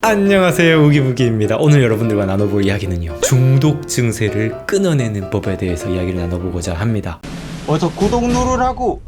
안녕하세요, 우기부기입니다. 오늘 여러분들과 나눠볼 이야기는요, 중독 증세를 끊어내는 법에 대해서 이야기를 나눠보고자 합니다. 어서 구독 누르라고.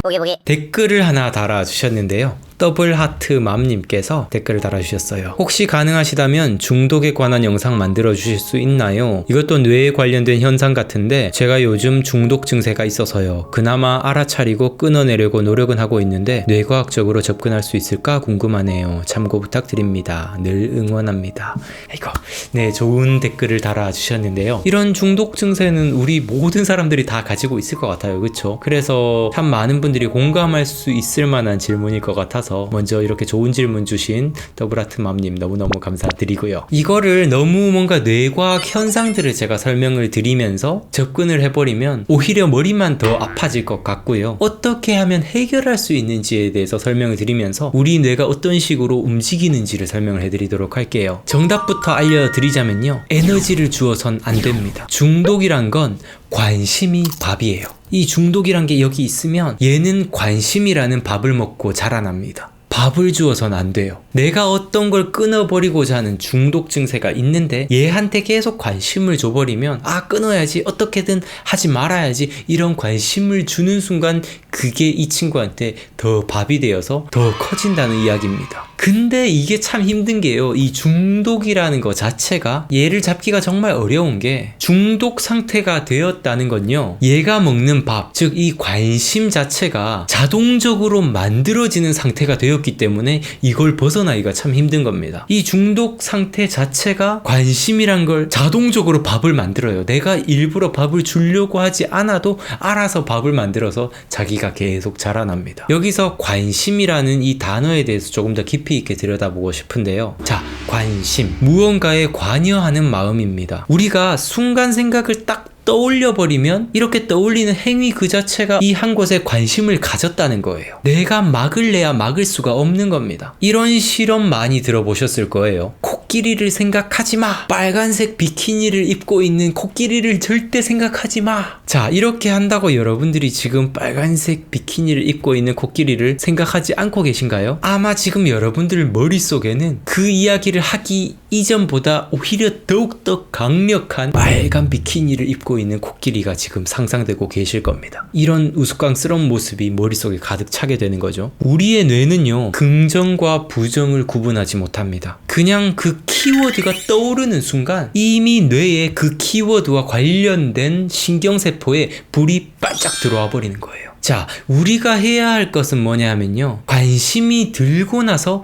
보기 댓글을 하나 달아주셨는데요, 더블하트맘님께서 댓글을 달아주셨어요. 혹시 가능하시다면 중독에 관한 영상 만들어 주실 수 있나요? 이것도 뇌에 관련된 현상 같은데 제가 요즘 중독 증세가 있어서요, 그나마 알아차리고 끊어내려고 노력은 하고 있는데 뇌과학적으로 접근할 수 있을까 궁금하네요. 참고 부탁드립니다. 늘 응원합니다. 아이고, 네, 좋은 댓글을 달아주셨는데요, 이런 중독 증세는 우리 모든 사람들이 다 가지고 있을 것 같아요. 그쵸? 그래서 참 많은 분들이 공감할 수 있을 만한 질문일 것 같아서 먼저 이렇게 좋은 질문 주신 더블하트맘님 너무너무 감사드리고요. 이거를 너무 뭔가 뇌과학 현상들을 제가 설명을 드리면서 접근을 해버리면 오히려 머리만 더 아파질 것 같고요. 어떻게 하면 해결할 수 있는지에 대해서 설명을 드리면서 우리 뇌가 어떤 식으로 움직이는지를 설명을 해드리도록 할게요. 정답부터 알려드리자면요, 에너지를 주어선 안 됩니다. 중독이란 건 관심이 밥이에요. 이 중독이란 게 여기 있으면 얘는 관심이라는 밥을 먹고 자라납니다. 밥을 주어서는 안 돼요. 내가 어떤 걸 끊어버리고자 하는 중독 증세가 있는데 얘한테 계속 관심을 줘버리면 끊어야지, 어떻게든 하지 말아야지, 이런 관심을 주는 순간 그게 이 친구한테 더 밥이 되어서 더 커진다는 이야기입니다. 근데 이게 참 힘든 게요, 이 중독이라는 거 자체가 얘를 잡기가 정말 어려운 게, 중독 상태가 되었다는 건요, 얘가 먹는 밥, 즉 이 관심 자체가 자동적으로 만들어지는 상태가 되었기 때문에 이걸 벗어나기가 참 힘든 겁니다. 이 중독 상태 자체가 관심이란 걸 자동적으로 밥을 만들어요. 내가 일부러 밥을 주려고 하지 않아도 알아서 밥을 만들어서 자기가 계속 자라납니다. 여기서 관심이라는 이 단어에 대해서 조금 더 깊이 있게 들여다보고 싶은데요. 자, 관심, 무언가에 관여하는 마음입니다. 우리가 순간 생각을 딱 떠올려버리면 이렇게 떠올리는 행위 그 자체가 이 한 곳에 관심을 가졌다는 거예요. 내가 막을래야 막을 수가 없는 겁니다. 이런 실험 많이 들어보셨을 거예요. 코끼리를 생각하지 마! 빨간색 비키니를 입고 있는 코끼리를 절대 생각하지 마! 자, 이렇게 한다고 여러분들이 지금 빨간색 비키니를 입고 있는 코끼리를 생각하지 않고 계신가요? 아마 지금 여러분들 머릿속에는 그 이야기를 하기 이전보다 오히려 더욱더 강력한 빨간 비키니를 입고 있는 코끼리가 지금 상상되고 계실 겁니다. 이런 우스꽝스러운 모습이 머릿속에 가득 차게 되는 거죠. 우리의 뇌는요, 긍정과 부정을 구분하지 못합니다. 그냥 그 키워드가 떠오르는 순간 이미 뇌에 그 키워드와 관련된 신경세포에 불이 반짝 들어와 버리는 거예요. 자, 우리가 해야 할 것은 뭐냐 하면요, 관심이 들고 나서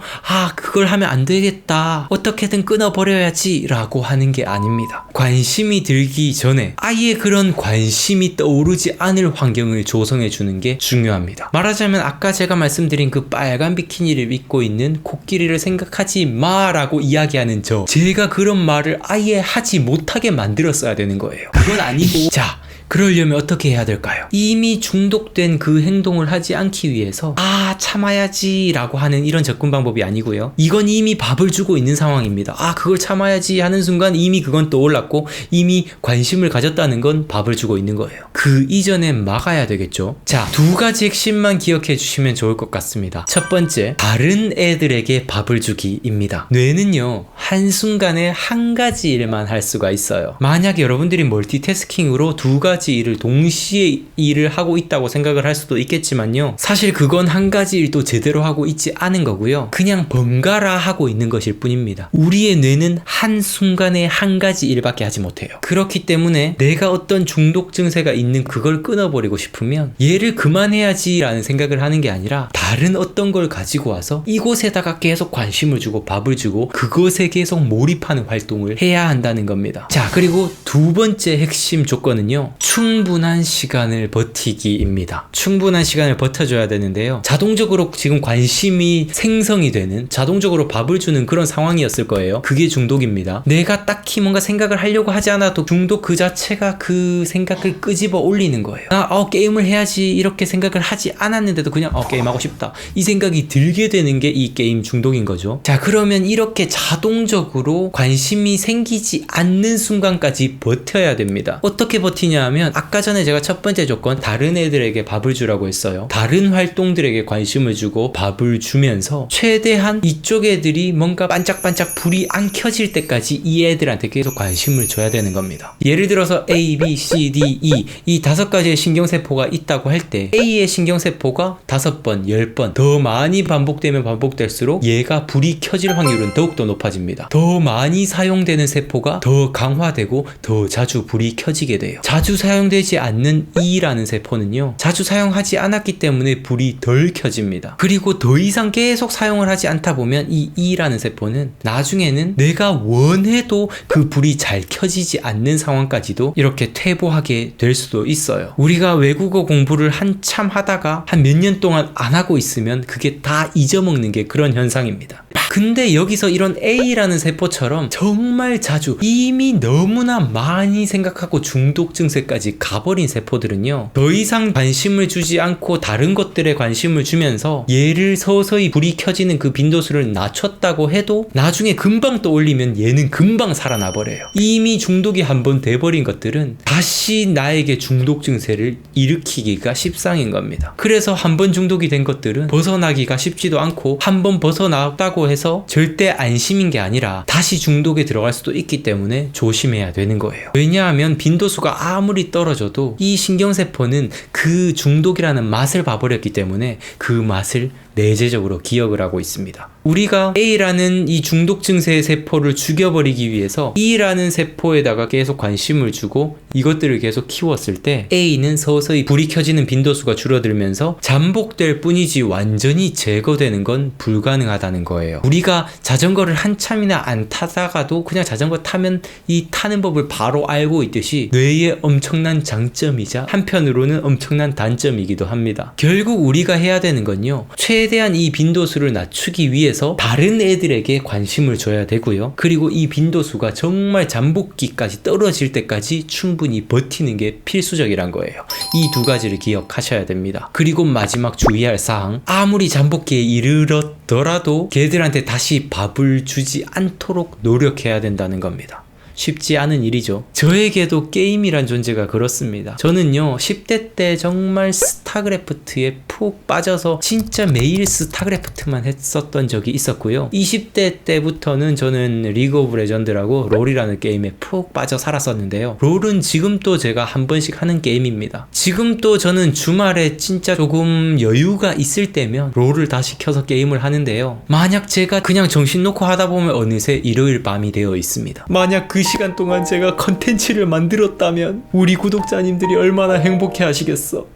그걸 하면 안 되겠다, 어떻게든 끊어버려야지 라고 하는 게 아닙니다. 관심이 들기 전에 아예 그런 관심이 떠오르지 않을 환경을 조성해 주는 게 중요합니다. 말하자면 아까 제가 말씀드린 그 빨간 비키니를 입고 있는 코끼리를 생각하지 마 라고 이야기하는 제가 그런 말을 아예 하지 못하게 만들었어야 되는 거예요. 그건 아니고, 자, 그러려면 어떻게 해야 될까요? 이미 중독된 그 행동을 하지 않기 위해서 참아야지 라고 하는 이런 접근 방법이 아니고요, 이건 이미 밥을 주고 있는 상황입니다. 그걸 참아야지 하는 순간 이미 그건 떠올랐고 이미 관심을 가졌다는 건 밥을 주고 있는 거예요. 그 이전에 막아야 되겠죠. 자, 두 가지 핵심만 기억해 주시면 좋을 것 같습니다. 첫 번째, 다른 애들에게 밥을 주기입니다. 뇌는요, 한순간에 한 가지 일만 할 수가 있어요. 만약 여러분들이 멀티태스킹으로 두 가지 일을 동시에 일을 하고 있다고 생각을 할 수도 있겠지만요, 사실 그건 한 가지 일도 제대로 하고 있지 않은 거고요, 그냥 번갈아 하고 있는 것일 뿐입니다. 우리의 뇌는 한순간에 한 가지 일밖에 하지 못해요. 그렇기 때문에 내가 어떤 중독 증세가 있는 그걸 끊어버리고 싶으면 얘를 그만해야지 라는 생각을 하는 게 아니라 다른 어떤 걸 가지고 와서 이곳에다가 계속 관심을 주고 밥을 주고 그것에 계속 몰입하는 활동을 해야 한다는 겁니다. 자, 그리고 두 번째 핵심 조건은요, 충분한 시간을 버티기입니다. 충분한 시간을 버텨줘야 되는데요, 자동적으로 지금 관심이 생성이 되는, 자동적으로 밥을 주는 그런 상황이었을 거예요. 그게 중독입니다. 내가 딱히 뭔가 생각을 하려고 하지 않아도 중독 그 자체가 그 생각을 끄집어 올리는 거예요. 게임을 해야지 이렇게 생각을 하지 않았는데도 그냥 게임하고 싶다, 이 생각이 들게 되는 게 이 게임 중독인 거죠. 자, 그러면 이렇게 자동적으로 관심이 생기지 않는 순간까지 버텨야 됩니다. 어떻게 버티냐 왜냐하면 아까 전에 제가 첫 번째 조건 다른 애들에게 밥을 주라고 했어요. 다른 활동들에게 관심을 주고 밥을 주면서 최대한 이쪽 애들이 뭔가 반짝반짝 불이 안 켜질 때까지 이 애들한테 계속 관심을 줘야 되는 겁니다. 예를 들어서 A, B, C, D, E 이 5가지의 신경세포가 있다고 할 때 A의 신경세포가 5번, 10번 더 많이 반복되면 반복될수록 얘가 불이 켜질 확률은 더욱더 높아집니다. 더 많이 사용되는 세포가 더 강화되고 더 자주 불이 켜지게 돼요. 자주 사용되지 않는 E라는 세포는요, 자주 사용하지 않았기 때문에 불이 덜 켜집니다. 그리고 더 이상 계속 사용을 하지 않다 보면 이 E라는 세포는 나중에는 내가 원해도 그 불이 잘 켜지지 않는 상황까지도 이렇게 퇴보하게 될 수도 있어요. 우리가 외국어 공부를 한참 하다가 한 몇 년 동안 안 하고 있으면 그게 다 잊어먹는 게 그런 현상입니다. 근데 여기서 이런 A라는 세포처럼 정말 자주 이미 너무나 많이 생각하고 중독 증세까지 가버린 세포들은요, 더 이상 관심을 주지 않고 다른 것들에 관심을 주면서 얘를 서서히 불이 켜지는 그 빈도수를 낮췄다고 해도 나중에 금방 또 올리면 얘는 금방 살아나 버려요. 이미 중독이 한번 돼버린 것들은 다시 나에게 중독 증세를 일으키기가 십상인 겁니다. 그래서 한번 중독이 된 것들은 벗어나기가 쉽지도 않고, 한번 벗어났다고 해서 절대 안심인 게 아니라 다시 중독에 들어갈 수도 있기 때문에 조심해야 되는 거예요. 왜냐하면 빈도수가 아무리 떨어져도 이 신경세포는 그 중독이라는 맛을 봐버렸기 때문에 그 맛을 내재적으로 기억을 하고 있습니다. 우리가 A라는 이 중독 증세의 세포를 죽여버리기 위해서 E라는 세포에다가 계속 관심을 주고 이것들을 계속 키웠을 때 A는 서서히 불이 켜지는 빈도수가 줄어들면서 잠복될 뿐이지 완전히 제거되는 건 불가능하다는 거예요. 우리가 자전거를 한참이나 안 타다가도 그냥 자전거 타면 이 타는 법을 바로 알고 있듯이 뇌의 엄청난 장점이자 한편으로는 엄청난 단점이기도 합니다. 결국 우리가 해야 되는 건요, 최대한 이 빈도수를 낮추기 위해서 다른 애들에게 관심을 줘야 되고요. 그리고 이 빈도수가 정말 잠복기까지 떨어질 때까지 충분히 버티는 게 필수적이란 거예요. 이 2가지를 기억하셔야 됩니다. 그리고 마지막 주의할 사항, 아무리 잠복기에 이르렀더라도 걔들한테 다시 밥을 주지 않도록 노력해야 된다는 겁니다. 쉽지 않은 일이죠. 저에게도 게임이란 존재가 그렇습니다. 저는요 10대 때 정말 스타크래프트에 푹 빠져서 진짜 매일 스타크래프트만 했었던 적이 있었고요. 20대 때부터는 저는 리그 오브 레전드라고 롤이라는 게임에 푹 빠져 살았었는데요. 롤은 지금도 제가 한 번씩 하는 게임입니다. 지금도 저는 주말에 진짜 조금 여유가 있을 때면 롤을 다시 켜서 게임을 하는데요. 만약 제가 그냥 정신 놓고 하다 보면 어느새 일요일 밤이 되어 있습니다. 만약 그 시간 동안 제가 컨텐츠를 만들었다면 우리 구독자님들이 얼마나 행복해 하시겠어.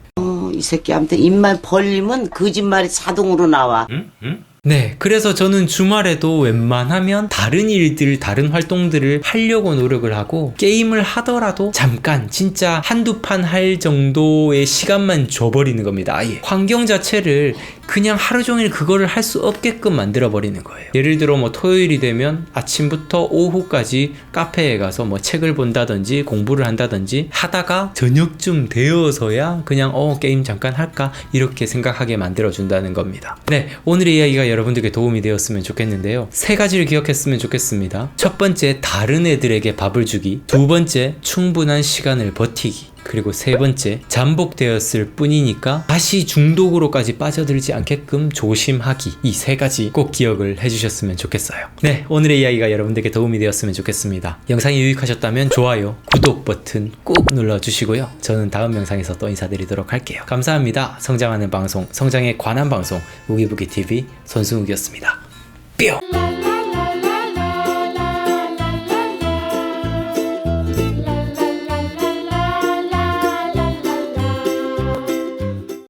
이 새끼 아무튼 입만 벌리면 거짓말이 자동으로 나와. 네, 그래서 저는 주말에도 웬만하면 다른 일들, 다른 활동들을 하려고 노력을 하고, 게임을 하더라도 잠깐 진짜 한두 판 할 정도의 시간만 줘버리는 겁니다. 아예 환경 자체를 그냥 하루 종일 그거를 할 수 없게끔 만들어 버리는 거예요. 예를 들어 뭐 토요일이 되면 아침부터 오후까지 카페에 가서 뭐 책을 본다든지 공부를 한다든지 하다가 저녁쯤 되어서야 그냥 게임 잠깐 할까 이렇게 생각하게 만들어 준다는 겁니다. 네, 오늘의 이야기가 여러분들께 도움이 되었으면 좋겠는데요. 3가지를 기억했으면 좋겠습니다. 첫 번째, 다른 애들에게 밥을 주기. 2번째, 충분한 시간을 버티기. 그리고 3번째, 잠복되었을 뿐이니까 다시 중독으로까지 빠져들지 않게끔 조심하기. 이 3가지 꼭 기억을 해주셨으면 좋겠어요. 네, 오늘의 이야기가 여러분들께 도움이 되었으면 좋겠습니다. 영상이 유익하셨다면 좋아요, 구독 버튼 꾹 눌러주시고요. 저는 다음 영상에서 또 인사드리도록 할게요. 감사합니다. 성장하는 방송, 성장에 관한 방송 우기부기TV 손승욱이었습니다. 뿅!